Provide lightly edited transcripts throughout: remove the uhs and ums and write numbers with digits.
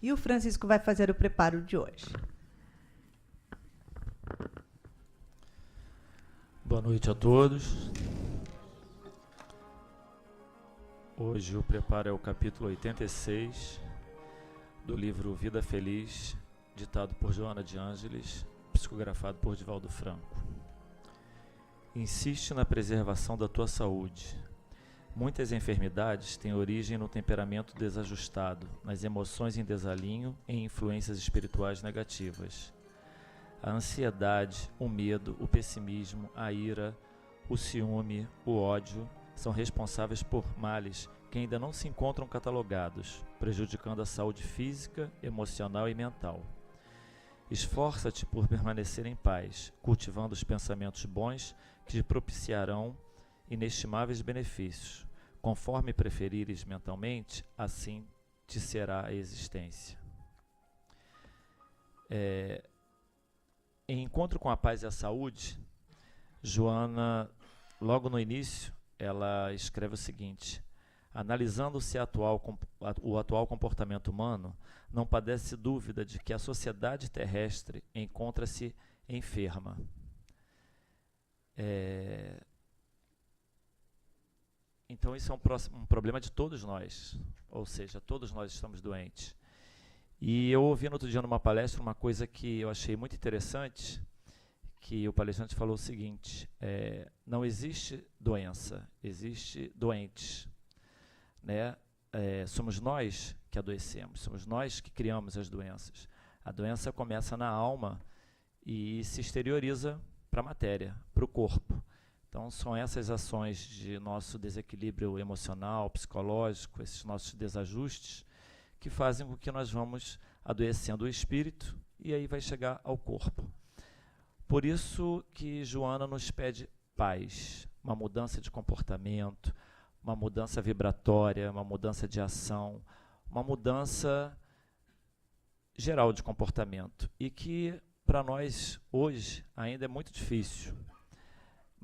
E o Francisco vai fazer o preparo de hoje. Boa noite a todos. Hoje o preparo é o capítulo 86 do livro Vida Feliz, ditado por Joana de Ângeles, psicografado por Divaldo Franco. Insiste na preservação da tua saúde. Muitas enfermidades têm origem no temperamento desajustado, nas emoções em desalinho e em influências espirituais negativas. A ansiedade, o medo, o pessimismo, a ira, o ciúme, o ódio são responsáveis por males que ainda não se encontram catalogados, prejudicando a saúde física, emocional e mental. Esforça-te por permanecer em paz, cultivando os pensamentos bons que te propiciarão inestimáveis benefícios. Conforme preferires mentalmente, assim te será a existência. Em Encontro com a Paz e a Saúde, Joana, logo no início, ela escreve o seguinte: analisando-se o atual comportamento humano, não padece dúvida de que a sociedade terrestre encontra-se enferma. Então isso é um problema de todos nós, ou seja, todos nós estamos doentes. E eu ouvi no outro dia numa palestra uma coisa que eu achei muito interessante, que o palestrante falou o seguinte: não existe doença, existe doentes. Né? Somos nós que adoecemos, somos nós que criamos as doenças. A doença começa na alma e se exterioriza para a matéria, para o corpo. Então são essas ações de nosso desequilíbrio emocional, psicológico, esses nossos desajustes, que fazem com que nós vamos adoecendo o espírito e aí vai chegar ao corpo. Por isso que Joana nos pede paz, uma mudança de comportamento, uma mudança vibratória, uma mudança de ação, uma mudança geral de comportamento. E que para nós hoje ainda é muito difícil.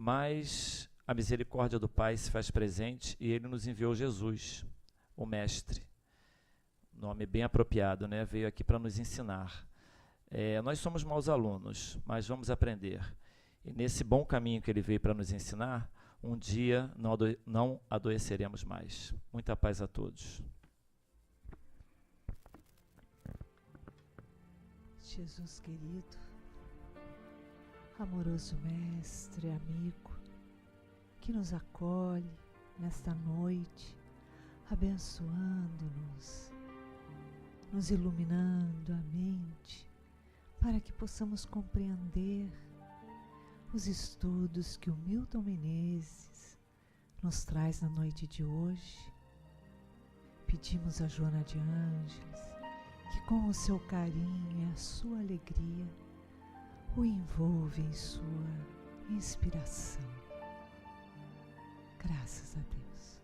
Mas a misericórdia do Pai se faz presente e Ele nos enviou Jesus, o Mestre. Nome bem apropriado, né? Veio aqui para nos ensinar. Nós somos maus alunos, mas vamos aprender. E nesse bom caminho que Ele veio para nos ensinar, um dia não adoeceremos mais. Muita paz a todos. Jesus querido, amoroso Mestre, amigo, que nos acolhe nesta noite, abençoando-nos, nos iluminando a mente, para que possamos compreender os estudos que o Milton Menezes nos traz na noite de hoje. Pedimos a Joana de Ângeles que, com o seu carinho e a sua alegria, o envolve em sua inspiração. Graças a Deus.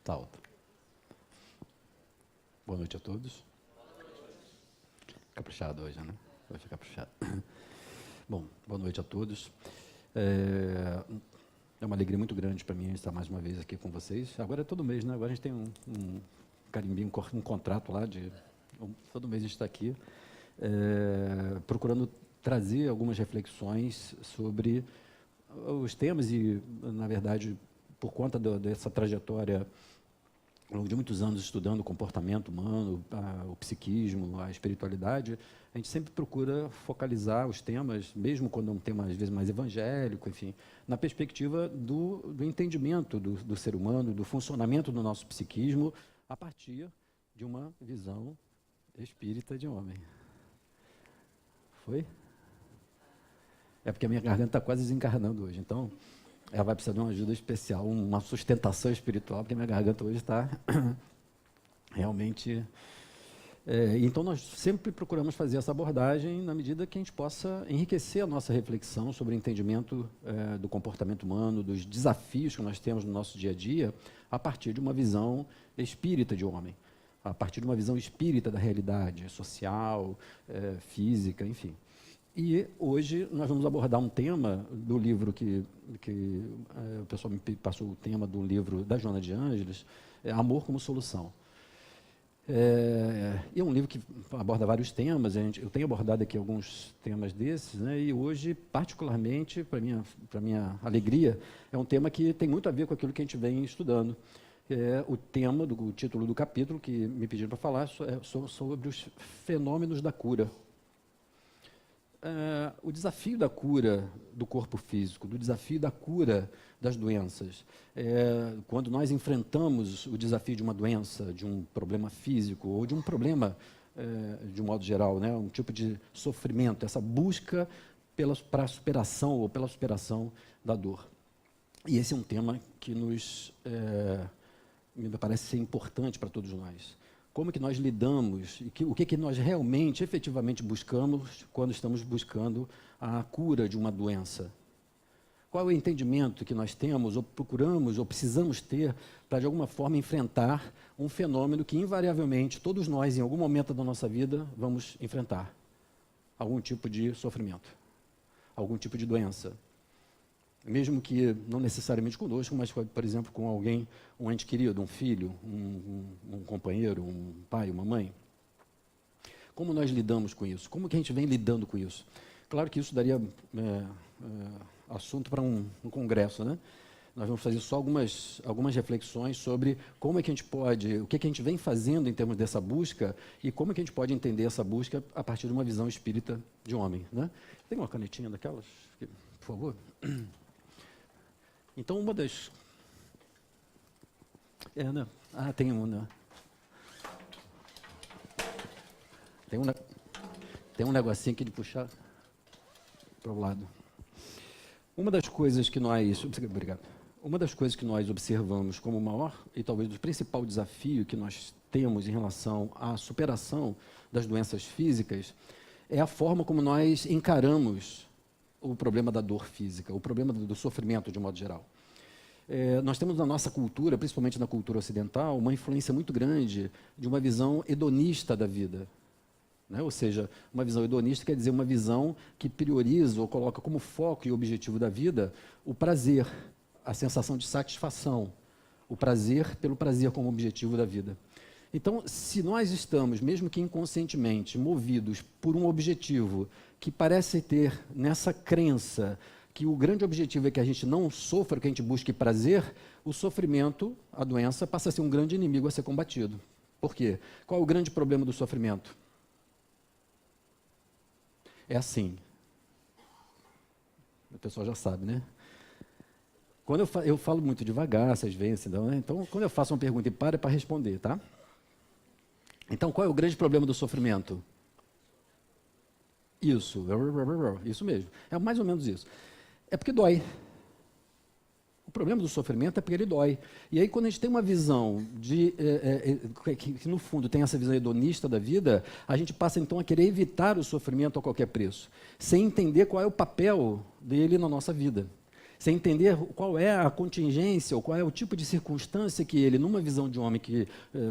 Tá alto. Boa noite a todos. Caprichado hoje, né? Hoje é caprichado. Bom, boa noite a todos. É uma alegria muito grande para mim estar mais uma vez aqui com vocês. Agora é todo mês, né? Agora a gente tem um carimbinho, um contrato lá de... Todo mês a gente está aqui procurando trazer algumas reflexões sobre os temas e, na verdade, por conta dessa trajetória ao longo de muitos anos estudando o comportamento humano, o psiquismo, a espiritualidade, a gente sempre procura focalizar os temas, mesmo quando é um tema às vezes mais evangélico, enfim, na perspectiva do entendimento do ser humano, do funcionamento do nosso psiquismo, a partir de uma visão espírita de homem. Foi? É porque a minha garganta está quase desencarnando hoje, então ela vai precisar de uma ajuda especial, uma sustentação espiritual, porque minha garganta hoje está realmente Então, nós sempre procuramos fazer essa abordagem na medida que a gente possa enriquecer a nossa reflexão sobre o entendimento do comportamento humano, dos desafios que nós temos no nosso dia a dia, a partir de uma visão espírita de homem, a partir de uma visão espírita da realidade social, física, enfim. E hoje nós vamos abordar um tema do livro que o pessoal me passou o tema do livro da Joana de Ângeles, Amor como Solução. É um livro que aborda vários temas, eu tenho abordado aqui alguns temas desses, né, e hoje, particularmente, para minha alegria, é um tema que tem muito a ver com aquilo que a gente vem estudando. O tema, o título do capítulo, que me pediram para falar, é sobre os fenômenos da cura. O desafio da cura do corpo físico, do desafio da cura das doenças. Quando nós enfrentamos o desafio de uma doença, de um problema físico, ou de um problema, de um modo geral, né, um tipo de sofrimento, essa busca para a superação ou pela superação da dor. E esse é um tema que me parece ser importante para todos nós. Como que nós lidamos, e o que nós realmente, efetivamente buscamos quando estamos buscando a cura de uma doença? Qual é o entendimento que nós temos, ou procuramos, ou precisamos ter, para de alguma forma enfrentar um fenômeno que invariavelmente todos nós, em algum momento da nossa vida, vamos enfrentar? Algum tipo de sofrimento, algum tipo de doença. Mesmo que não necessariamente conosco, mas, por exemplo, com alguém, um ente querido, um filho, um companheiro, um pai, uma mãe. Como nós lidamos com isso? Como que a gente vem lidando com isso? Claro que isso daria assunto para um congresso, né? Nós vamos fazer só algumas reflexões sobre como é que a gente pode, o que a gente vem fazendo em termos dessa busca e como é que a gente pode entender essa busca a partir de uma visão espírita de homem, né? Tem uma canetinha daquelas, por favor? Então, uma das... né? Tem uma, né? Tem um negocinho aqui de puxar para o lado. Uma das coisas que nós... Obrigado. Uma das coisas que nós observamos como o maior e talvez o principal desafio que nós temos em relação à superação das doenças físicas é a forma como nós encaramos o problema da dor física, o problema do sofrimento de um modo geral. Nós temos na nossa cultura, principalmente na cultura ocidental, uma influência muito grande de uma visão hedonista da vida. Né? Ou seja, uma visão hedonista quer dizer uma visão que prioriza ou coloca como foco e objetivo da vida o prazer, a sensação de satisfação, o prazer pelo prazer como objetivo da vida. Então, se nós estamos, mesmo que inconscientemente, movidos por um objetivo que parece ter nessa crença que o grande objetivo é que a gente não sofra, que a gente busque prazer, o sofrimento, a doença, passa a ser um grande inimigo a ser combatido. Por quê? Qual é o grande problema do sofrimento? É assim. O pessoal já sabe, né? Quando eu falo muito devagar, vocês veem, né? Então, quando eu faço uma pergunta e para responder, tá? Então, qual é o grande problema do sofrimento? Isso mesmo. É mais ou menos isso. É porque dói. O problema do sofrimento é porque ele dói. E aí, quando a gente tem uma visão que no fundo tem essa visão hedonista da vida, a gente passa então a querer evitar o sofrimento a qualquer preço, sem entender qual é o papel dele na nossa vida. Sem entender qual é a contingência, ou qual é o tipo de circunstância que ele, numa visão de homem,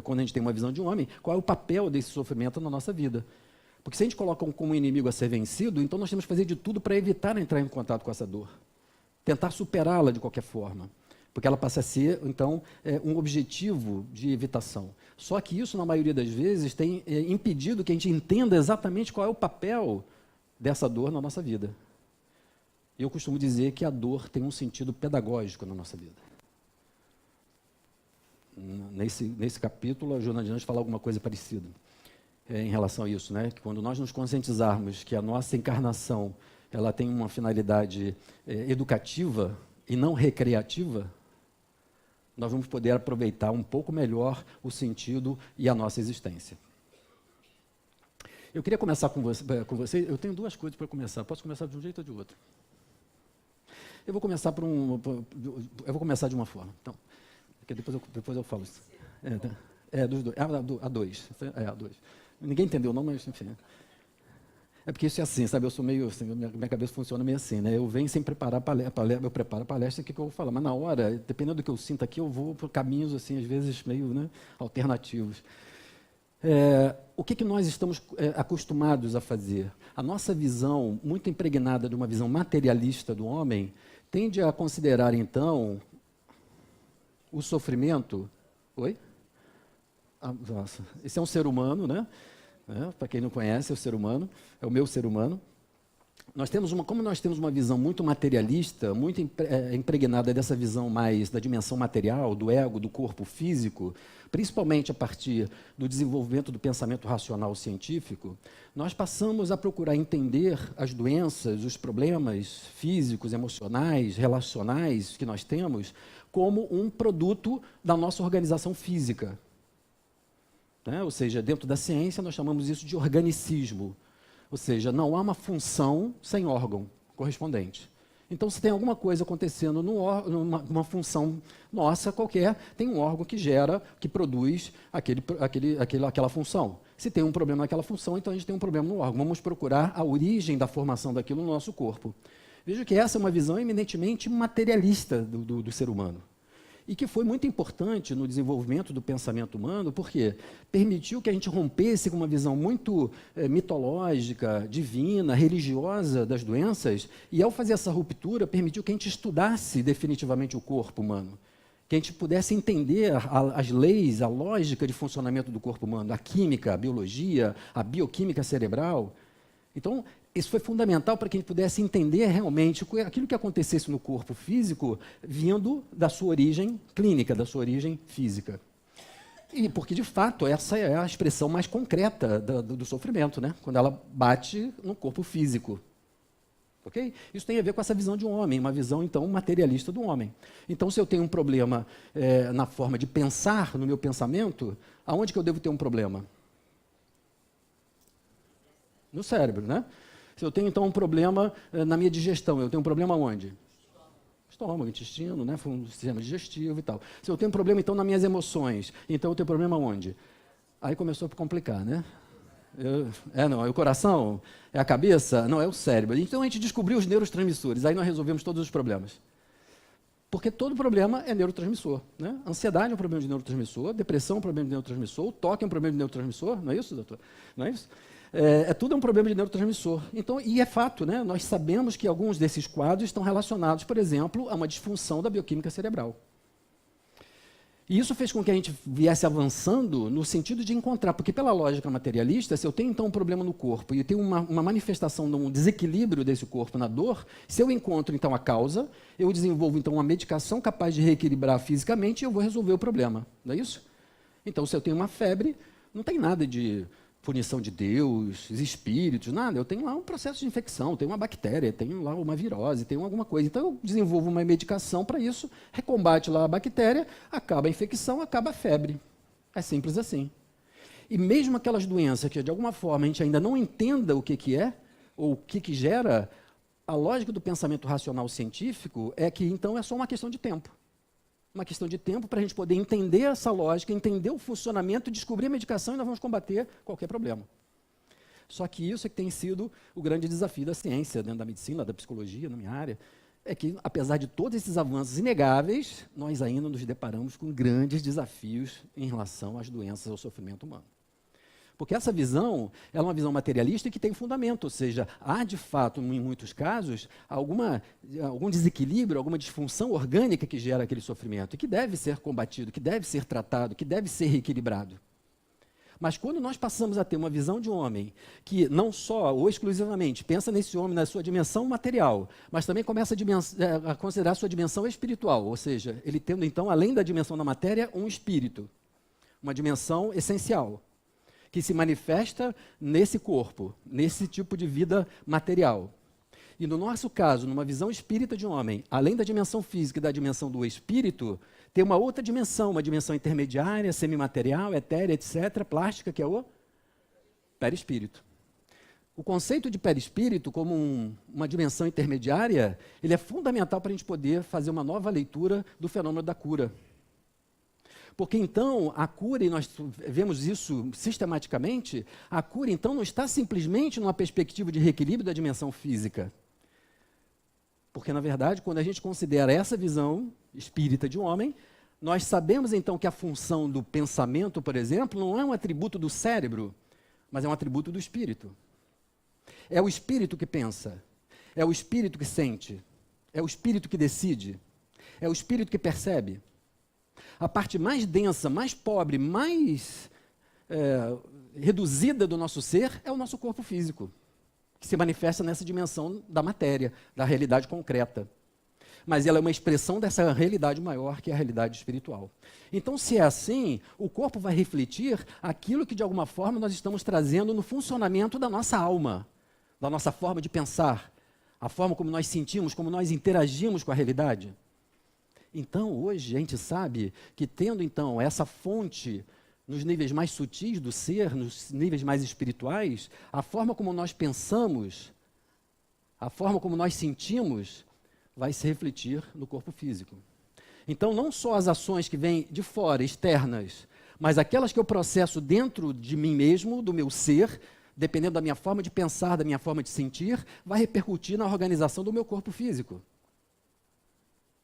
quando a gente tem uma visão de homem, qual é o papel desse sofrimento na nossa vida. Porque se a gente coloca como inimigo a ser vencido, então nós temos que fazer de tudo para evitar entrar em contato com essa dor. Tentar superá-la de qualquer forma. Porque ela passa a ser, então, um objetivo de evitação. Só que isso, na maioria das vezes, tem impedido que a gente entenda exatamente qual é o papel dessa dor na nossa vida. Eu costumo dizer que a dor tem um sentido pedagógico na nossa vida. Nesse capítulo, a Joana de Ângeles fala alguma coisa parecida em relação a isso, né? Que quando nós nos conscientizarmos que a nossa encarnação ela tem uma finalidade educativa e não recreativa, nós vamos poder aproveitar um pouco melhor o sentido e a nossa existência. Eu queria começar com você. Eu tenho duas coisas para começar. Posso começar de um jeito ou de outro? Eu vou começar de uma forma. Então, depois eu falo isso. Dos dois. A dois. A dois. Ninguém entendeu não, mas enfim. É porque isso é assim, sabe? Eu sou meio assim, minha cabeça funciona meio assim, né? Eu venho sem preparar eu preparo a palestra, o que eu vou falar? Mas na hora, dependendo do que eu sinto aqui, eu vou por caminhos, assim, às vezes meio, né, alternativos. O que nós estamos acostumados a fazer? A nossa visão, muito impregnada de uma visão materialista do homem, tende a considerar, então, o sofrimento... Oi? Nossa, esse é um ser humano, né? Para quem não conhece, é o ser humano, é o meu ser humano. Como nós temos uma visão muito materialista, muito impregnada dessa visão mais da dimensão material, do ego, do corpo físico, principalmente a partir do desenvolvimento do pensamento racional científico, nós passamos a procurar entender as doenças, os problemas físicos, emocionais, relacionais que nós temos como um produto da nossa organização física. Ou seja, dentro da ciência nós chamamos isso de organicismo. Ou seja, não há uma função sem órgão correspondente. Então, se tem alguma coisa acontecendo numa função nossa qualquer, tem um órgão que gera, que produz aquela função. Se tem um problema naquela função, então a gente tem um problema no órgão. Vamos procurar a origem da formação daquilo no nosso corpo. Veja que essa é uma visão eminentemente materialista do ser humano. E que foi muito importante no desenvolvimento do pensamento humano, porque permitiu que a gente rompesse com uma visão muito mitológica, divina, religiosa das doenças, e ao fazer essa ruptura, permitiu que a gente estudasse definitivamente o corpo humano, que a gente pudesse entender as leis, a lógica de funcionamento do corpo humano, a química, a biologia, a bioquímica cerebral. Então, isso foi fundamental para que a gente pudesse entender realmente aquilo que acontecesse no corpo físico vindo da sua origem clínica, da sua origem física. E porque, de fato, essa é a expressão mais concreta do sofrimento, né? Quando ela bate no corpo físico. Okay? Isso tem a ver com essa visão de um homem, uma visão, então, materialista do homem. Então, se eu tenho um problema na forma de pensar, no meu pensamento, aonde que eu devo ter um problema? No cérebro, né? Se eu tenho, então, um problema na minha digestão, eu tenho um problema onde? Estômago, intestino, né? Sistema digestivo e tal. Se eu tenho um problema, então, nas minhas emoções, então eu tenho problema onde? Aí começou a complicar, né? Não, é o coração? É a cabeça? Não, é o cérebro. Então a gente descobriu os neurotransmissores, aí nós resolvemos todos os problemas. Porque todo problema é neurotransmissor, né? Ansiedade é um problema de neurotransmissor, depressão é um problema de neurotransmissor, o toque é um problema de neurotransmissor, não é isso, doutor? Não é isso? Tudo é um problema de neurotransmissor. Então, e é fato, né? Nós sabemos que alguns desses quadros estão relacionados, por exemplo, a uma disfunção da bioquímica cerebral. E isso fez com que a gente viesse avançando no sentido de encontrar, porque pela lógica materialista, se eu tenho então um problema no corpo e eu tenho uma manifestação de um desequilíbrio desse corpo na dor, se eu encontro então a causa, eu desenvolvo então uma medicação capaz de reequilibrar fisicamente e eu vou resolver o problema, não é isso? Então, se eu tenho uma febre, não tem nada de punição de Deus, espíritos, nada. Eu tenho lá um processo de infecção, tenho uma bactéria, tenho lá uma virose, tenho alguma coisa. Então, eu desenvolvo uma medicação para isso, recombate lá a bactéria, acaba a infecção, acaba a febre. É simples assim. E mesmo aquelas doenças que, de alguma forma, a gente ainda não entenda o que é, ou o que gera, a lógica do pensamento racional científico é que, então, é só uma questão de tempo. Uma questão de tempo para a gente poder entender essa lógica, entender o funcionamento, descobrir a medicação e nós vamos combater qualquer problema. Só que isso é que tem sido o grande desafio da ciência, dentro da medicina, da psicologia, na minha área, é que, apesar de todos esses avanços inegáveis, nós ainda nos deparamos com grandes desafios em relação às doenças e ao sofrimento humano. Porque essa visão é uma visão materialista que tem fundamento, ou seja, há de fato, em muitos casos, algum desequilíbrio, alguma disfunção orgânica que gera aquele sofrimento, e que deve ser combatido, que deve ser tratado, que deve ser reequilibrado. Mas quando nós passamos a ter uma visão de um homem que não só ou exclusivamente pensa nesse homem na sua dimensão material, mas também começa a considerar a sua dimensão espiritual, ou seja, ele tendo então, além da dimensão da matéria, um espírito, uma dimensão essencial, que se manifesta nesse corpo, nesse tipo de vida material. E no nosso caso, numa visão espírita de um homem, além da dimensão física e da dimensão do espírito, tem uma outra dimensão, uma dimensão intermediária, semimaterial, etérea, etc., plástica, que é o perispírito. O conceito de perispírito como uma dimensão intermediária, ele é fundamental para a gente poder fazer uma nova leitura do fenômeno da cura. Porque então a cura, e nós vemos isso sistematicamente, a cura então não está simplesmente numa perspectiva de reequilíbrio da dimensão física. Porque, na verdade, quando a gente considera essa visão espírita de um homem, nós sabemos então que a função do pensamento, por exemplo, não é um atributo do cérebro, mas é um atributo do espírito. É o espírito que pensa, é o espírito que sente, é o espírito que decide, é o espírito que percebe. A parte mais densa, mais pobre, mais reduzida do nosso ser é o nosso corpo físico, que se manifesta nessa dimensão da matéria, da realidade concreta. Mas ela é uma expressão dessa realidade maior, que é a realidade espiritual. Então, se é assim, o corpo vai refletir aquilo que, de alguma forma, nós estamos trazendo no funcionamento da nossa alma, da nossa forma de pensar, a forma como nós sentimos, como nós interagimos com a realidade. Então, hoje, a gente sabe que, tendo, então, essa fonte nos níveis mais sutis do ser, nos níveis mais espirituais, a forma como nós pensamos, a forma como nós sentimos, vai se refletir no corpo físico. Então, não só as ações que vêm de fora, externas, mas aquelas que eu processo dentro de mim mesmo, do meu ser, dependendo da minha forma de pensar, da minha forma de sentir, vai repercutir na organização do meu corpo físico.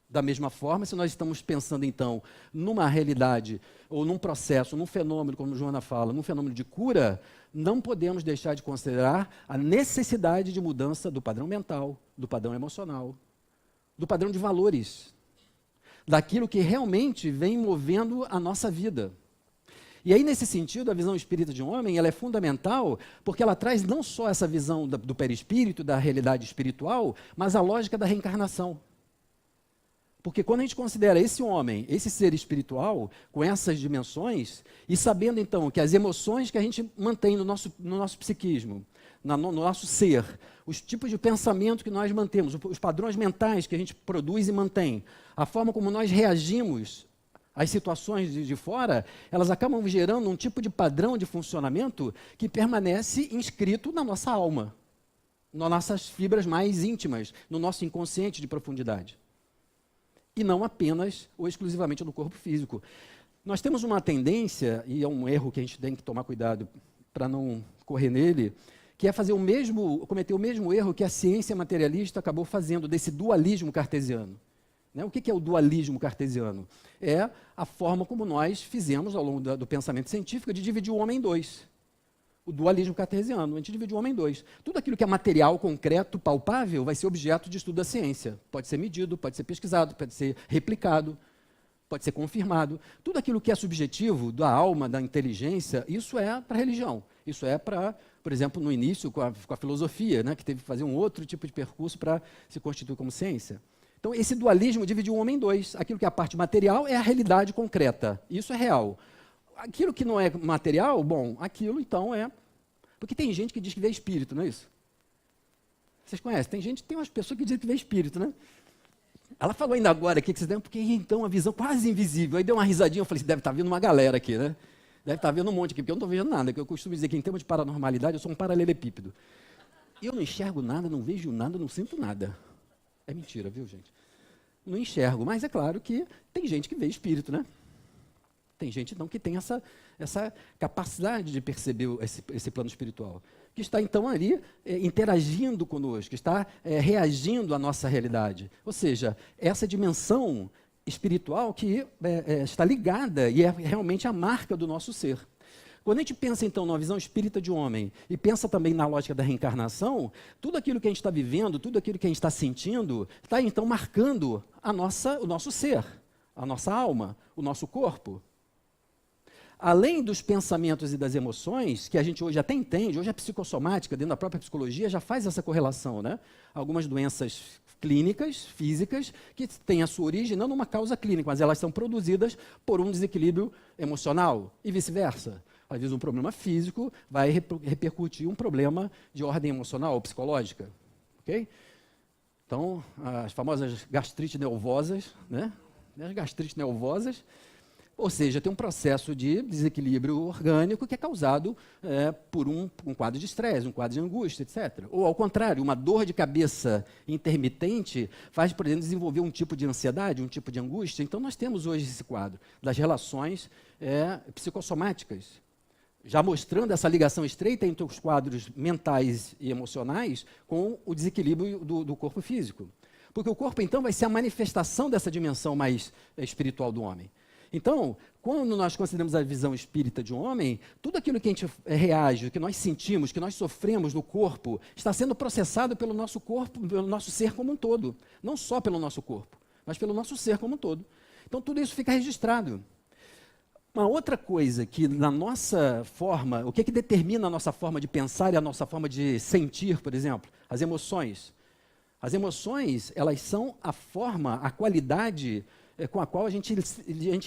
Da mesma forma, se nós estamos pensando, então, numa realidade, ou num processo, num fenômeno, como Joana fala, num fenômeno de cura, não podemos deixar de considerar a necessidade de mudança do padrão mental, do padrão emocional, do padrão de valores, daquilo que realmente vem movendo a nossa vida. E aí, nesse sentido, a visão espírita de um homem, ela é fundamental, porque ela traz não só essa visão do perispírito, da realidade espiritual, mas a lógica da reencarnação. Porque quando a gente considera esse homem, esse ser espiritual, com essas dimensões, e sabendo então que as emoções que a gente mantém no nosso psiquismo, no nosso ser, os tipos de pensamento que nós mantemos, os padrões mentais que a gente produz e mantém, a forma como nós reagimos às situações de fora, elas acabam gerando um tipo de padrão de funcionamento que permanece inscrito na nossa alma, nas nossas fibras mais íntimas, no nosso inconsciente de profundidade. E não apenas ou exclusivamente no corpo físico. Nós temos uma tendência, e é um erro que a gente tem que tomar cuidado para não correr nele, que é cometer o mesmo erro que a ciência materialista acabou fazendo, desse dualismo cartesiano. Né? O que é o dualismo cartesiano? É a forma como nós fizemos, ao longo do pensamento científico, de dividir o homem em dois. O dualismo cartesiano, a gente divide o homem em dois. Tudo aquilo que é material, concreto, palpável, vai ser objeto de estudo da ciência. Pode ser medido, pode ser pesquisado, pode ser replicado, pode ser confirmado. Tudo aquilo que é subjetivo, da alma, da inteligência, isso é para a religião. Isso é para, por exemplo, no início, com a filosofia, né, que teve que fazer um outro tipo de percurso para se constituir como ciência. Então, esse dualismo dividiu o homem em dois. Aquilo que é a parte material é a realidade concreta. Isso é real. Aquilo que não é material, bom, aquilo então é... Porque tem gente que diz que vê espírito, não é isso? Vocês conhecem? Tem umas pessoas que dizem que vê espírito, né? Ela falou ainda agora aqui que vocês devem, porque então a visão quase invisível. Aí deu uma risadinha, eu falei, deve estar vindo uma galera aqui, né? Deve estar vendo um monte aqui, porque eu não estou vendo nada. Que eu costumo dizer que em termos de paranormalidade, eu sou um paralelepípedo. Eu não enxergo nada, não vejo nada, não sinto nada. É mentira, viu, gente? Não enxergo, mas é claro que tem gente que vê espírito, né? Tem gente, então, que tem essa capacidade de perceber esse plano espiritual, que está, então, ali interagindo conosco, que está reagindo à nossa realidade. Ou seja, essa dimensão espiritual que está ligada e é realmente a marca do nosso ser. Quando a gente pensa, então, na visão espírita de homem e pensa também na lógica da reencarnação, tudo aquilo que a gente está vivendo, tudo aquilo que a gente está sentindo, está, então, marcando o nosso ser, a nossa alma, o nosso corpo. Além dos pensamentos e das emoções, que a gente hoje até entende, hoje a psicossomática, dentro da própria psicologia, já faz essa correlação, né? Algumas doenças clínicas, físicas, que têm a sua origem não numa causa clínica, mas elas são produzidas por um desequilíbrio emocional e vice-versa. Às vezes um problema físico vai repercutir um problema de ordem emocional ou psicológica. Okay? Então, as famosas gastrites nervosas, né? As gastrites nervosas Ou seja, tem um processo de desequilíbrio orgânico que é causado por um quadro de estresse, um quadro de angústia, etc. Ou, ao contrário, uma dor de cabeça intermitente faz, por exemplo, desenvolver um tipo de ansiedade, um tipo de angústia. Então, nós temos hoje esse quadro das relações psicossomáticas, já mostrando essa ligação estreita entre os quadros mentais e emocionais com o desequilíbrio do corpo físico. Porque o corpo, então, vai ser a manifestação dessa dimensão mais espiritual do homem. Então, quando nós consideramos a visão espírita de um homem, tudo aquilo que a gente reage, que nós sentimos, que nós sofremos no corpo, está sendo processado pelo nosso corpo, pelo nosso ser como um todo. Não só pelo nosso corpo, mas pelo nosso ser como um todo. Então, tudo isso fica registrado. Uma outra coisa que na nossa forma, o que determina a nossa forma de pensar e a nossa forma de sentir, por exemplo? As emoções. As emoções, elas são a forma, a qualidade com a qual a gente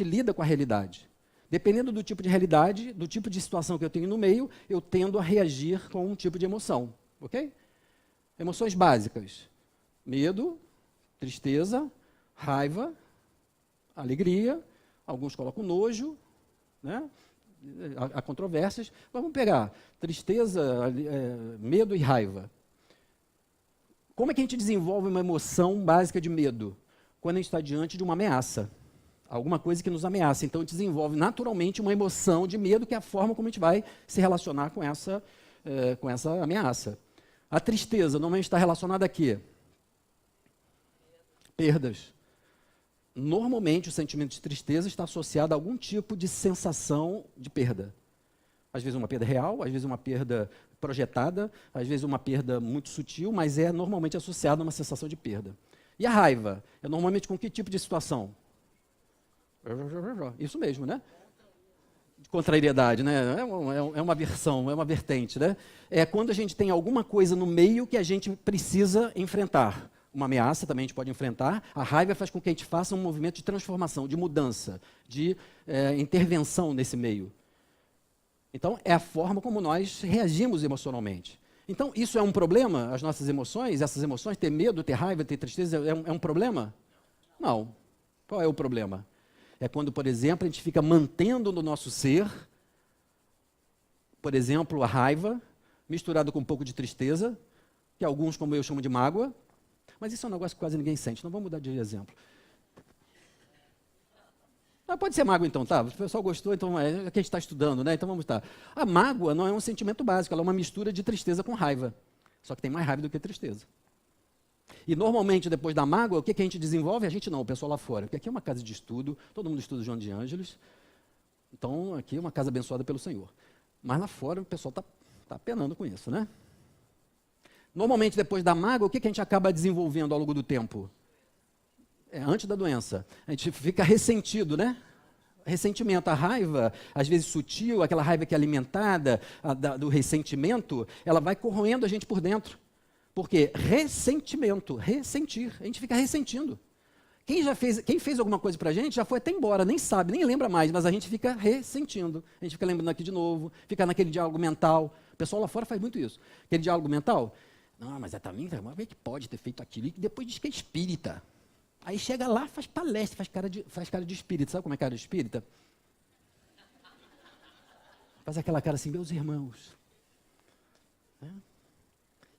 lida com a realidade. Dependendo do tipo de realidade, do tipo de situação que eu tenho no meio, eu tendo a reagir com um tipo de emoção, ok? Emoções básicas: medo, tristeza, raiva, alegria, alguns colocam nojo, né? Há controvérsias. Vamos pegar tristeza, medo e raiva. Como é que a gente desenvolve uma emoção básica de medo? Quando a gente está diante de uma ameaça, alguma coisa que nos ameaça. Então, a gente desenvolve naturalmente uma emoção de medo, que é a forma como a gente vai se relacionar com essa ameaça. A tristeza normalmente está relacionada a quê? Perdas. Normalmente, o sentimento de tristeza está associado a algum tipo de sensação de perda. Às vezes uma perda real, às vezes uma perda projetada, às vezes uma perda muito sutil, mas é normalmente associada a uma sensação de perda. E a raiva? É normalmente com que tipo de situação? Isso mesmo, né? Contrariedade, né? É uma versão, é uma vertente, né? É quando a gente tem alguma coisa no meio que a gente precisa enfrentar. Uma ameaça também a gente pode enfrentar. A raiva faz com que a gente faça um movimento de transformação, de mudança, de intervenção nesse meio. Então, é a forma como nós reagimos emocionalmente. Então, isso é um problema, as nossas emoções, essas emoções, ter medo, ter raiva, ter tristeza, é um problema? Não. Qual é o problema? É quando, por exemplo, a gente fica mantendo no nosso ser, por exemplo, a raiva, misturado com um pouco de tristeza, que alguns, como eu, chamam de mágoa, mas isso é um negócio que quase ninguém sente, não vamos mudar de exemplo. Pode ser mágoa então, tá? O pessoal gostou, então é o que a gente está estudando, né? Então vamos estar. A mágoa não é um sentimento básico, ela é uma mistura de tristeza com raiva. Só que tem mais raiva do que tristeza. E normalmente, depois da mágoa, o que a gente desenvolve? A gente não, o pessoal lá fora. Porque aqui é uma casa de estudo, todo mundo estuda João de Ângeles. Então, aqui é uma casa abençoada pelo Senhor. Mas lá fora, o pessoal está penando com isso, né? Normalmente, depois da mágoa, o que a gente acaba desenvolvendo ao longo do tempo? Antes da doença. A gente fica ressentido, né? Ressentimento, a raiva, às vezes sutil, aquela raiva que é alimentada do ressentimento, ela vai corroendo a gente por dentro. Porque ressentimento, ressentir, a gente fica ressentindo. Quem fez alguma coisa pra gente já foi até embora, nem sabe, nem lembra mais, mas a gente fica ressentindo. A gente fica lembrando aqui de novo, fica naquele diálogo mental. O pessoal lá fora faz muito isso. Aquele diálogo mental. Não, mas também, como é que pode ter feito aquilo? E depois diz que é espírita. Aí chega lá, faz palestra, faz cara de espírita. Sabe como é cara de espírita? Faz aquela cara assim, meus irmãos. Né?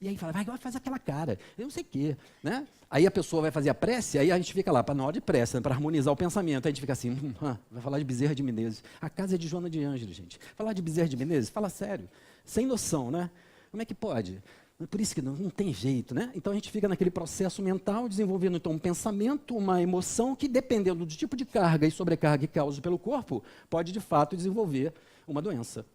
E aí fala, vai, faz aquela cara, eu não sei o quê. Né? Aí a pessoa vai fazer a prece, aí a gente fica lá, na hora de prece, né, para harmonizar o pensamento. Aí a gente fica assim, vai falar de Bezerra de Menezes. A casa é de Joana de Ângeles, gente. Falar de Bezerra de Menezes, fala sério. Sem noção, né? Como é que pode? Por isso que não tem jeito, né? Então a gente fica naquele processo mental, desenvolvendo então um pensamento, uma emoção que, dependendo do tipo de carga e sobrecarga que causa pelo corpo, pode de fato desenvolver uma doença.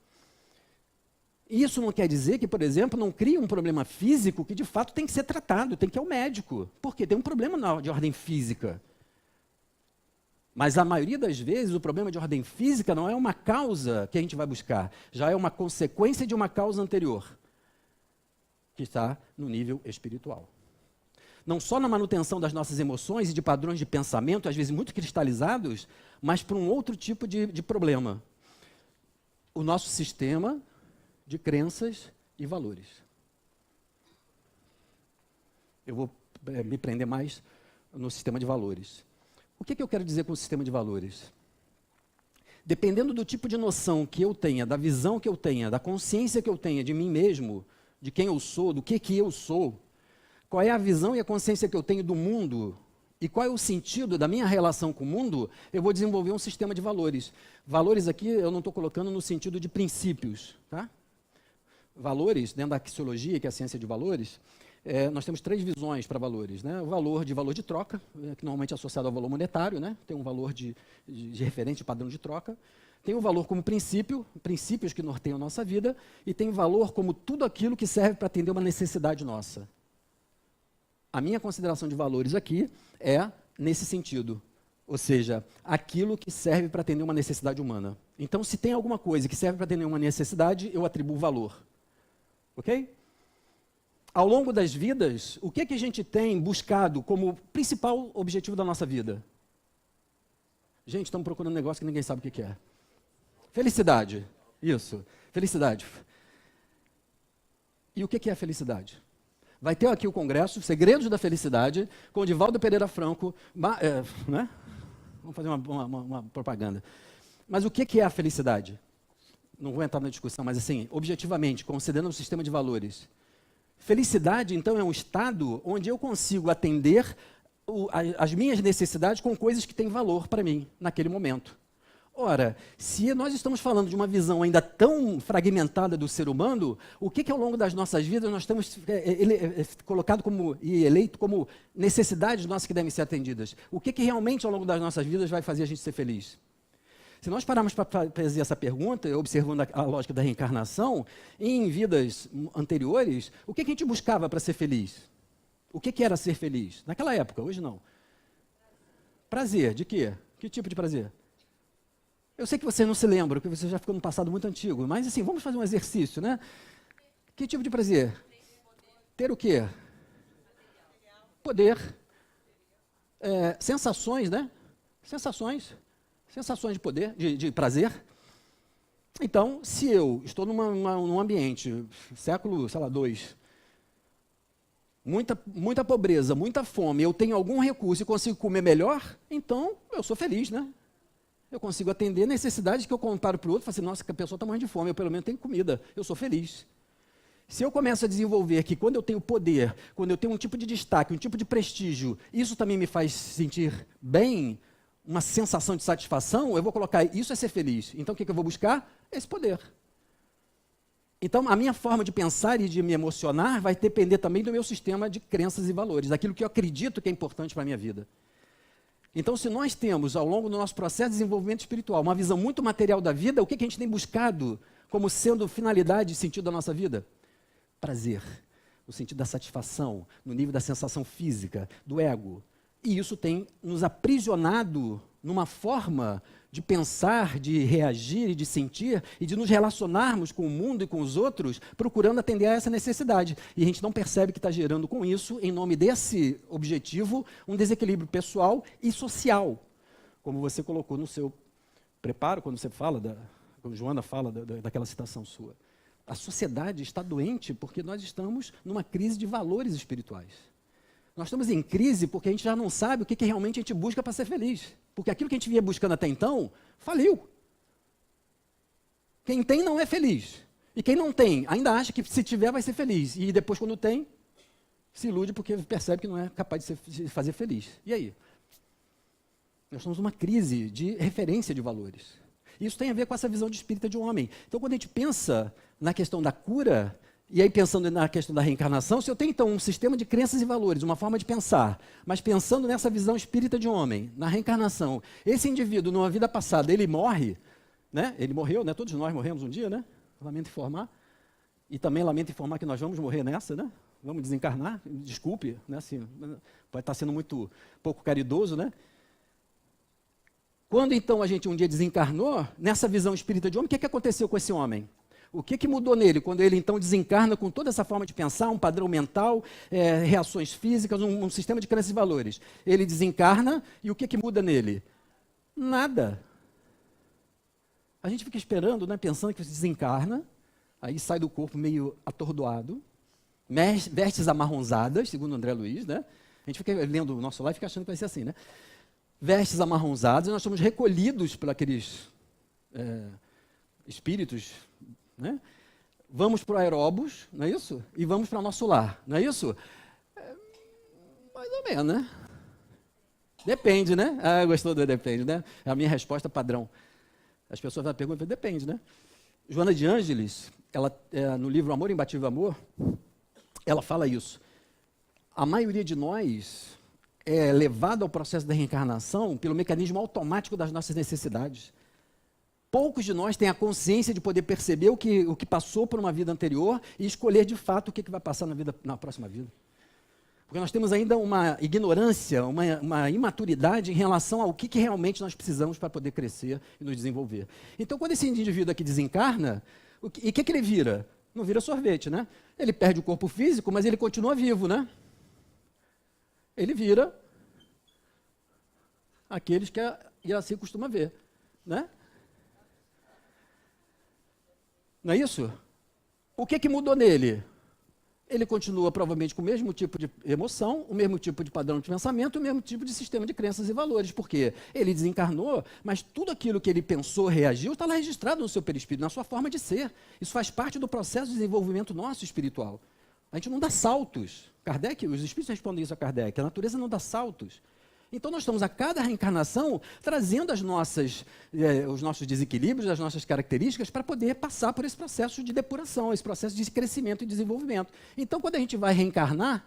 Isso não quer dizer que, por exemplo, não cria um problema físico que de fato tem que ser tratado, tem que ir ao médico. Porque tem um problema de ordem física. Mas a maioria das vezes o problema de ordem física não é uma causa que a gente vai buscar, já é uma consequência de uma causa anterior, que está no nível espiritual. Não só na manutenção das nossas emoções e de padrões de pensamento, às vezes muito cristalizados, mas para um outro tipo de problema. O nosso sistema de crenças e valores. Eu vou me prender mais no sistema de valores. O que eu quero dizer com o sistema de valores? dependendo do tipo de noção que eu tenha, da visão que eu tenha, da consciência que eu tenha de mim mesmo, de quem eu sou, do que eu sou, qual é a visão e a consciência que eu tenho do mundo e qual é o sentido da minha relação com o mundo, eu vou desenvolver um sistema de valores. Valores aqui eu não estou colocando no sentido de princípios, tá? Valores, dentro da axiologia, que é a ciência de valores, nós temos 3 visões para valores, né? O valor de troca, que normalmente é associado ao valor monetário, né? Tem um valor de referente, padrão de troca. Tem o valor como princípio, princípios que norteiam a nossa vida, e tem o valor como tudo aquilo que serve para atender uma necessidade nossa. A minha consideração de valores aqui é nesse sentido, ou seja, aquilo que serve para atender uma necessidade humana. Então, se tem alguma coisa que serve para atender uma necessidade, eu atribuo valor. Ok? Ao longo das vidas, o que a gente tem buscado como principal objetivo da nossa vida? Gente, estamos procurando um negócio que ninguém sabe o que é. Felicidade. Isso, felicidade. E o que é a felicidade? Vai ter aqui o congresso, Segredos da Felicidade, com o Divaldo Pereira Franco, né? Vamos fazer uma propaganda. Mas o que é a felicidade? Não vou entrar na discussão, mas assim, objetivamente, considerando o sistema de valores. Felicidade, então, é um estado onde eu consigo atender as minhas necessidades com coisas que têm valor para mim, naquele momento. Ora, se nós estamos falando de uma visão ainda tão fragmentada do ser humano, o que ao longo das nossas vidas nós temos colocado como, e eleito como necessidades nossas que devem ser atendidas? O que realmente ao longo das nossas vidas vai fazer a gente ser feliz? Se nós pararmos para fazer essa pergunta, observando a lógica da reencarnação, em vidas anteriores, o que a gente buscava para ser feliz? O que era ser feliz? Naquela época, hoje não. Prazer, de quê? Que tipo de prazer? Eu sei que você não se lembra, que você já ficou no passado muito antigo, mas assim, vamos fazer um exercício, né? Que tipo de prazer? Ter o quê? Poder. Sensações, né? Sensações de poder, de prazer. Então, se eu estou num ambiente, século, sei lá, 2, muita pobreza, muita fome, eu tenho algum recurso e consigo comer melhor, então eu sou feliz, né? Eu consigo atender necessidades que eu comparo para o outro e falo assim, nossa, que a pessoa está morrendo de fome, eu pelo menos tenho comida, eu sou feliz. Se eu começo a desenvolver que quando eu tenho poder, quando eu tenho um tipo de destaque, um tipo de prestígio, isso também me faz sentir bem, uma sensação de satisfação, eu vou colocar isso é ser feliz. Então o que eu vou buscar? Esse poder. Então a minha forma de pensar e de me emocionar vai depender também do meu sistema de crenças e valores, daquilo que eu acredito que é importante para a minha vida. Então, se nós temos, ao longo do nosso processo de desenvolvimento espiritual, uma visão muito material da vida, o que a gente tem buscado como sendo finalidade e sentido da nossa vida? Prazer, no sentido da satisfação, no nível da sensação física, do ego. E isso tem nos aprisionado numa forma de pensar, de reagir e de sentir e de nos relacionarmos com o mundo e com os outros, procurando atender a essa necessidade. E a gente não percebe que está gerando com isso, em nome desse objetivo, um desequilíbrio pessoal e social. Como você colocou no seu preparo, quando você fala, quando Joana fala daquela citação sua. A sociedade está doente porque nós estamos numa crise de valores espirituais. Nós estamos em crise porque a gente já não sabe o que realmente a gente busca para ser feliz. Porque aquilo que a gente vinha buscando até então, faliu. Quem tem não é feliz. E quem não tem, ainda acha que se tiver vai ser feliz. E depois, quando tem, se ilude porque percebe que não é capaz de fazer feliz. E aí? Nós estamos numa crise de referência de valores. Isso tem a ver com essa visão de espírita de um homem. Então, quando a gente pensa na questão da cura, e aí pensando na questão da reencarnação, se eu tenho então um sistema de crenças e valores, uma forma de pensar, mas pensando nessa visão espírita de um homem, na reencarnação, esse indivíduo, numa vida passada, ele morre, né? Ele morreu, né? Todos nós morremos um dia, né? Lamento informar. E também lamento informar que nós vamos morrer nessa, né? Vamos desencarnar, desculpe, né? Assim, pode estar sendo muito pouco caridoso, né? Quando então a gente um dia desencarnou, nessa visão espírita de homem, o que aconteceu com esse homem? O que mudou nele quando ele então desencarna com toda essa forma de pensar, um padrão mental, reações físicas, um sistema de crenças e valores? Ele desencarna e o que muda nele? Nada. A gente fica esperando, né, pensando que você desencarna, aí sai do corpo meio atordoado, vestes amarronzadas, segundo André Luiz, né? A gente fica lendo o nosso live e fica achando que vai ser assim, né? Vestes amarronzadas, e nós somos recolhidos por aqueles espíritos, né? Vamos para o aeróbus, não é isso? E vamos para o nosso lar, não é isso? Mais ou menos, né? Depende, né? Ah, gostou do depende, né? É a minha resposta padrão. As pessoas perguntam, depende, né? Joana de Ângeles, ela, no livro Amor, Imbatível Amor, ela fala isso. A maioria de nós é levada ao processo da reencarnação pelo mecanismo automático das nossas necessidades. Poucos de nós têm a consciência de poder perceber o que passou por uma vida anterior e escolher de fato o que vai passar na próxima vida. Porque nós temos ainda uma ignorância, uma imaturidade em relação ao que realmente nós precisamos para poder crescer e nos desenvolver. Então, quando esse indivíduo aqui desencarna, o que ele vira? Não vira sorvete, né? Ele perde o corpo físico, mas ele continua vivo, né? Ele vira aqueles que a Iraci costuma ver, né? Não é isso? O que mudou nele? Ele continua provavelmente com o mesmo tipo de emoção, o mesmo tipo de padrão de pensamento, o mesmo tipo de sistema de crenças e valores. Por quê? Ele desencarnou, mas tudo aquilo que ele pensou, reagiu, está lá registrado no seu perispírito, na sua forma de ser. Isso faz parte do processo de desenvolvimento nosso espiritual. A gente não dá saltos. Kardec, os espíritos respondem isso a Kardec, a natureza não dá saltos. Então, nós estamos a cada reencarnação trazendo os nossos desequilíbrios, as nossas características para poder passar por esse processo de depuração, esse processo de crescimento e desenvolvimento. Então, quando a gente vai reencarnar,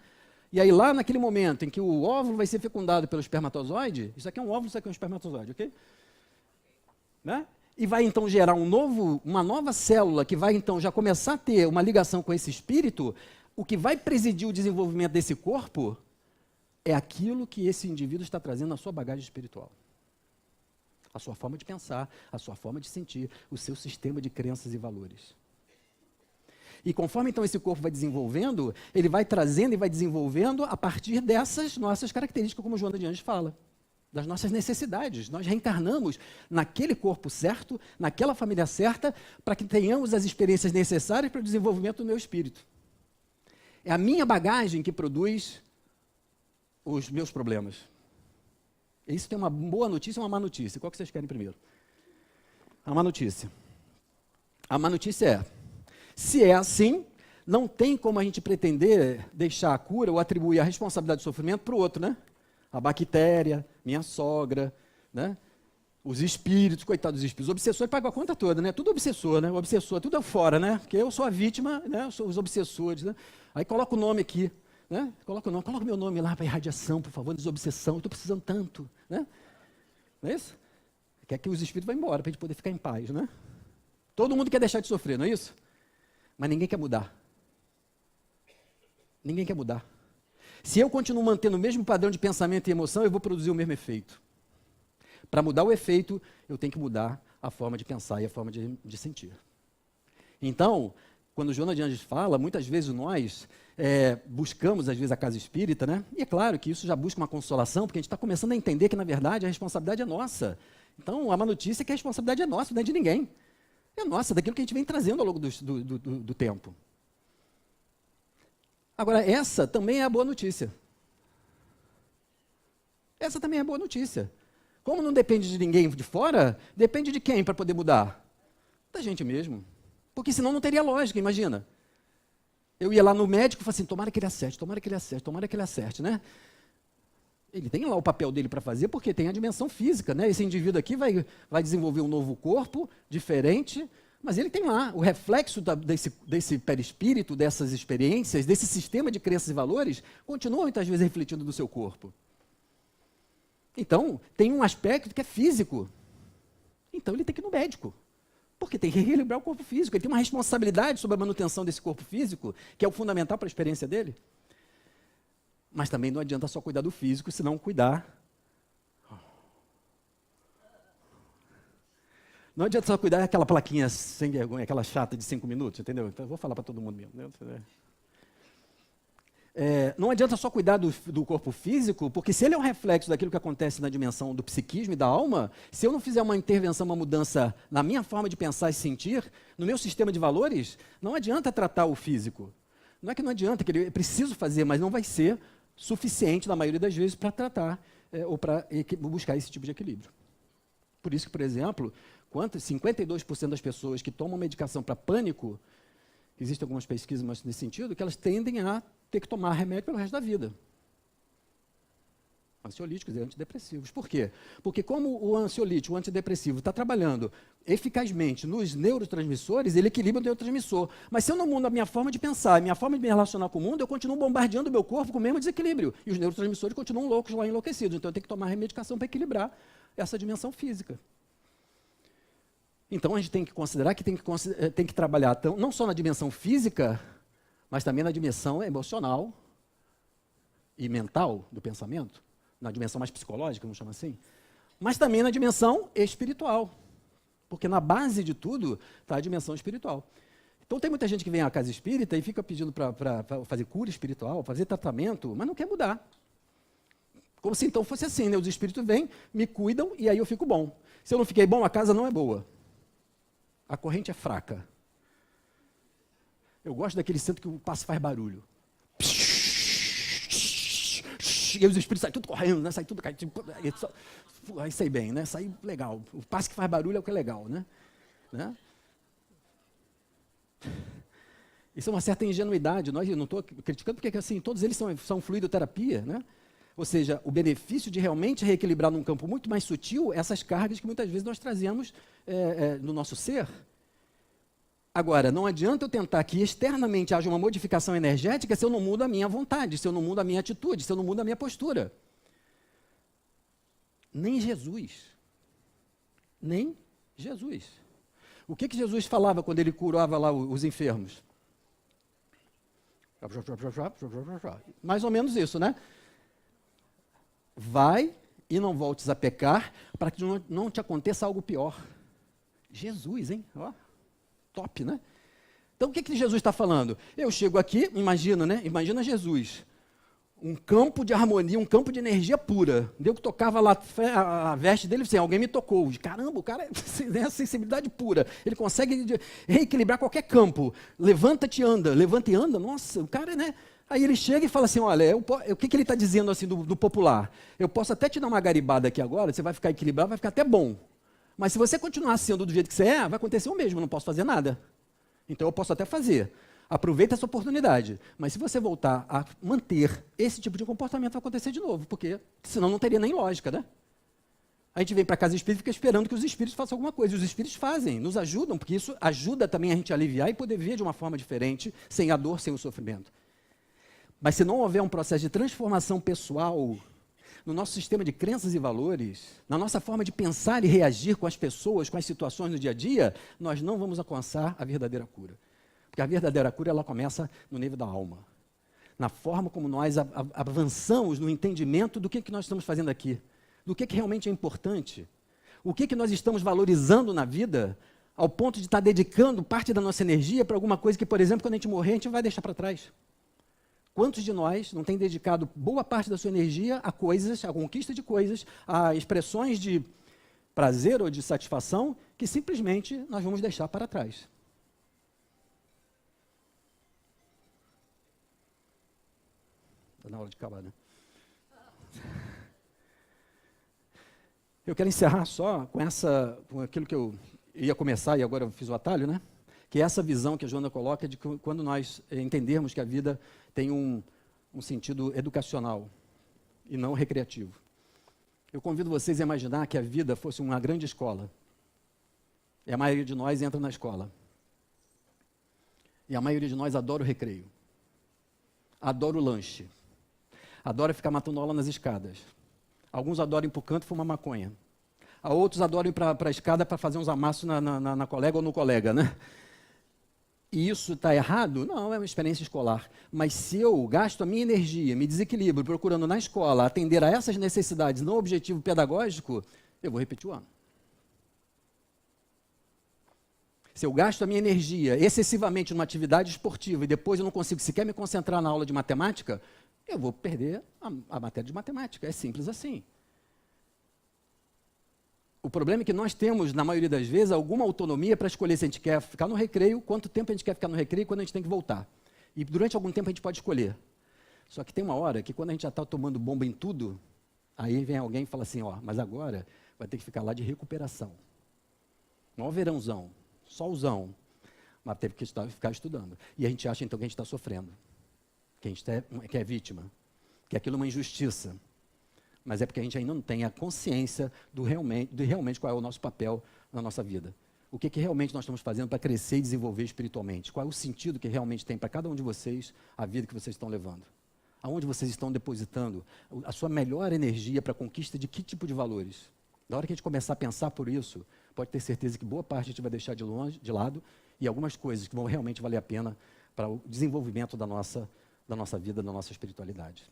e aí lá naquele momento em que o óvulo vai ser fecundado pelo espermatozoide, isso aqui é um óvulo, isso aqui é um espermatozoide, ok? Né? E vai então gerar uma nova célula que vai então já começar a ter uma ligação com esse espírito, o que vai presidir o desenvolvimento desse corpo é aquilo que esse indivíduo está trazendo na sua bagagem espiritual. A sua forma de pensar, a sua forma de sentir, o seu sistema de crenças e valores. E conforme então esse corpo vai desenvolvendo, ele vai trazendo e vai desenvolvendo a partir dessas nossas características, como Joana de Ângeles fala, das nossas necessidades. Nós reencarnamos naquele corpo certo, naquela família certa, para que tenhamos as experiências necessárias para o desenvolvimento do meu espírito. É a minha bagagem que produz os meus problemas. Isso tem uma boa notícia e uma má notícia. Qual que vocês querem primeiro? A má notícia. A má notícia é, se é assim, não tem como a gente pretender deixar a cura ou atribuir a responsabilidade do sofrimento para o outro, né? A bactéria, minha sogra, né? Os espíritos, coitados dos espíritos. Os obsessores pagam a conta toda, né? Tudo obsessor, né? O obsessor, tudo é fora, né? Porque eu sou a vítima, né? Eu sou os obsessores, né? Aí coloca o nome aqui. Né? Coloca o meu nome lá para irradiação, por favor, desobsessão, eu estou precisando tanto. Né? Não é isso? Quer que os espíritos vão embora para a gente poder ficar em paz. Né? Todo mundo quer deixar de sofrer, não é isso? Mas ninguém quer mudar. Ninguém quer mudar. Se eu continuo mantendo o mesmo padrão de pensamento e emoção, eu vou produzir o mesmo efeito. Para mudar o efeito, eu tenho que mudar a forma de pensar e a forma de sentir. Então, quando Joana de Ângeles fala, muitas vezes nós buscamos, às vezes, a casa espírita, né? E é claro que isso já busca uma consolação, porque a gente está começando a entender que, na verdade, a responsabilidade é nossa. Então, a má notícia é que a responsabilidade é nossa, não é de ninguém. É nossa, daquilo que a gente vem trazendo ao longo do tempo. Agora, essa também é a boa notícia. Essa também é a boa notícia. Como não depende de ninguém de fora, depende de quem para poder mudar? Da gente mesmo. Porque senão não teria lógica, imagina. Eu ia lá no médico e falava assim, tomara que ele acerte, tomara que ele acerte, tomara que ele acerte, né? Ele tem lá o papel dele para fazer, porque tem a dimensão física, né? Esse indivíduo aqui vai desenvolver um novo corpo, diferente, mas ele tem lá o reflexo desse perispírito, dessas experiências, desse sistema de crenças e valores, continua muitas vezes refletindo no seu corpo. Então, tem um aspecto que é físico. Então, ele tem que ir no médico. Porque tem que reequilibrar o corpo físico. Ele tem uma responsabilidade sobre a manutenção desse corpo físico, que é o fundamental para a experiência dele. Mas também não adianta só cuidar do físico, se não cuidar. Não adianta só cuidar daquela plaquinha sem vergonha, aquela chata de 5 minutos, entendeu? Então eu vou falar para todo mundo mesmo. Não adianta só cuidar do corpo físico, porque se ele é um reflexo daquilo que acontece na dimensão do psiquismo e da alma, se eu não fizer uma intervenção, uma mudança na minha forma de pensar e sentir, no meu sistema de valores, não adianta tratar o físico. Não é que não adianta, que ele preciso fazer, mas não vai ser suficiente, na maioria das vezes, para tratar ou para buscar esse tipo de equilíbrio. Por isso que, por exemplo, Quanto? 52% das pessoas que tomam medicação para pânico, existem algumas pesquisas nesse sentido, que elas tendem a ter que tomar remédio pelo resto da vida. Ansiolíticos e antidepressivos. Por quê? Porque como o ansiolítico, o antidepressivo, está trabalhando eficazmente nos neurotransmissores, ele equilibra o neurotransmissor. Mas se eu não mudo a minha forma de pensar, a minha forma de me relacionar com o mundo, eu continuo bombardeando o meu corpo com o mesmo desequilíbrio. E os neurotransmissores continuam loucos lá, enlouquecidos. Então eu tenho que tomar remedicação para equilibrar essa dimensão física. Então a gente tem que considerar que tem que trabalhar não só na dimensão física, mas também na dimensão emocional e mental do pensamento, na dimensão mais psicológica, vamos chamar assim, mas também na dimensão espiritual, porque na base de tudo está a dimensão espiritual. Então tem muita gente que vem à casa espírita e fica pedindo para fazer cura espiritual, fazer tratamento, mas não quer mudar. Como se então fosse assim, né? Os espíritos vêm, me cuidam e aí eu fico bom. Se eu não fiquei bom, a casa não é boa. A corrente é fraca. Eu gosto daquele centro que o passo faz barulho. E os espíritos saem tudo correndo, né? Sai tudo caindo. Aí sai bem, né? Sai legal. O passo que faz barulho é o que é legal, né? Isso é uma certa ingenuidade. Eu não estou criticando, porque assim, todos eles são fluidoterapia, né? Ou seja, o benefício de realmente reequilibrar num campo muito mais sutil essas cargas que muitas vezes nós trazemos no nosso ser. Agora, não adianta eu tentar que externamente haja uma modificação energética se eu não mudo a minha vontade, se eu não mudo a minha atitude, se eu não mudo a minha postura. Nem Jesus. Nem Jesus. O que Jesus falava quando ele curava lá os enfermos? Mais ou menos isso, né? Vai e não voltes a pecar, para que não te aconteça algo pior. Jesus, hein? Ó, top, né? Então, o que Jesus está falando? Eu chego aqui, imagina, né? Imagina Jesus. Um campo de harmonia, um campo de energia pura. Deu que tocava lá a veste dele, assim, alguém me tocou. Caramba, o cara é sensibilidade pura. Ele consegue reequilibrar qualquer campo. Levanta-te e anda. Levanta e anda. Nossa, o cara, né? Aí ele chega e fala assim, olha, o que ele está dizendo assim do popular? Eu posso até te dar uma garibada aqui agora, você vai ficar equilibrado, vai ficar até bom. Mas se você continuar sendo do jeito que você vai acontecer o mesmo, eu não posso fazer nada. Então eu posso até fazer. Aproveita essa oportunidade. Mas se você voltar a manter esse tipo de comportamento, vai acontecer de novo, porque senão não teria nem lógica, né? A gente vem para a casa espírita e fica esperando que os espíritos façam alguma coisa. E os espíritos fazem, nos ajudam, porque isso ajuda também a gente a aliviar e poder ver de uma forma diferente, sem a dor, sem o sofrimento. Mas se não houver um processo de transformação pessoal no nosso sistema de crenças e valores, na nossa forma de pensar e reagir com as pessoas, com as situações do dia a dia, nós não vamos alcançar a verdadeira cura. Porque a verdadeira cura, ela começa no nível da alma. Na forma como nós avançamos no entendimento do que nós estamos fazendo aqui. Do que realmente é importante. O que nós estamos valorizando na vida, ao ponto de estar dedicando parte da nossa energia para alguma coisa que, por exemplo, quando a gente morrer, a gente vai deixar para trás. Quantos de nós não tem dedicado boa parte da sua energia a coisas, a conquista de coisas, a expressões de prazer ou de satisfação, que simplesmente nós vamos deixar para trás? Está na hora de acabar, né? Eu quero encerrar só com aquilo que eu ia começar e agora eu fiz o atalho, né? Que é essa visão que a Joana coloca de que quando nós entendermos que a vida tem um sentido educacional e não recreativo. Eu convido vocês a imaginar que a vida fosse uma grande escola. E a maioria de nós entra na escola. E a maioria de nós adora o recreio. Adora o lanche. Adora ficar matando aula nas escadas. Alguns adoram ir para o canto e fumar maconha. Outros adoram ir para a escada para fazer uns amassos na colega ou no colega, né? E isso está errado? Não, é uma experiência escolar. Mas se eu gasto a minha energia, me desequilibro, procurando na escola atender a essas necessidades no objetivo pedagógico, eu vou repetir o ano. Se eu gasto a minha energia excessivamente numa atividade esportiva e depois eu não consigo sequer me concentrar na aula de matemática, eu vou perder a matéria de matemática. É simples assim. O problema é que nós temos, na maioria das vezes, alguma autonomia para escolher se a gente quer ficar no recreio, quanto tempo a gente quer ficar no recreio e quando a gente tem que voltar. E durante algum tempo a gente pode escolher. Só que tem uma hora que quando a gente já está tomando bomba em tudo, aí vem alguém e fala assim, ó, mas agora vai ter que ficar lá de recuperação. Não verãozão, solzão, mas teve que ficar estudando. E a gente acha, então, que a gente está sofrendo, que a gente que é vítima, que aquilo é uma injustiça. Mas é porque a gente ainda não tem a consciência de realmente qual é o nosso papel na nossa vida. O que realmente nós estamos fazendo para crescer e desenvolver espiritualmente? Qual é o sentido que realmente tem para cada um de vocês a vida que vocês estão levando? Aonde vocês estão depositando a sua melhor energia para a conquista de que tipo de valores? Na hora que a gente começar a pensar por isso, pode ter certeza que boa parte a gente vai deixar de lado e algumas coisas que vão realmente valer a pena para o desenvolvimento da nossa vida, da nossa espiritualidade.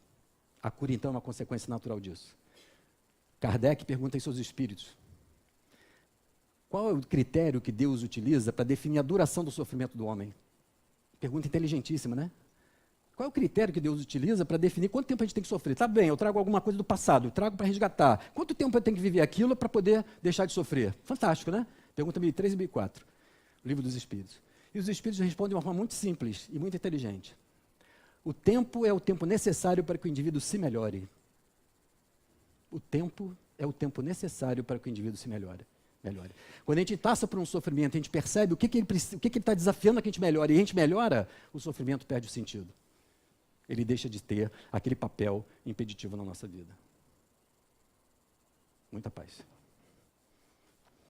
A cura, então, é uma consequência natural disso. Kardec pergunta em seus espíritos: qual é o critério que Deus utiliza para definir a duração do sofrimento do homem? Pergunta inteligentíssima, né? Qual é o critério que Deus utiliza para definir quanto tempo a gente tem que sofrer? Tá bem, eu trago alguma coisa do passado, eu trago para resgatar. Quanto tempo eu tenho que viver aquilo para poder deixar de sofrer? Fantástico, né? Pergunta 1003 e 1004, Livro dos Espíritos. E os Espíritos respondem de uma forma muito simples e muito inteligente. O tempo é o tempo necessário para que o indivíduo se melhore. O tempo é o tempo necessário para que o indivíduo se melhore. Quando a gente passa por um sofrimento, a gente percebe o que ele está desafiando a que a gente melhore, e a gente melhora, o sofrimento perde o sentido. Ele deixa de ter aquele papel impeditivo na nossa vida. Muita paz.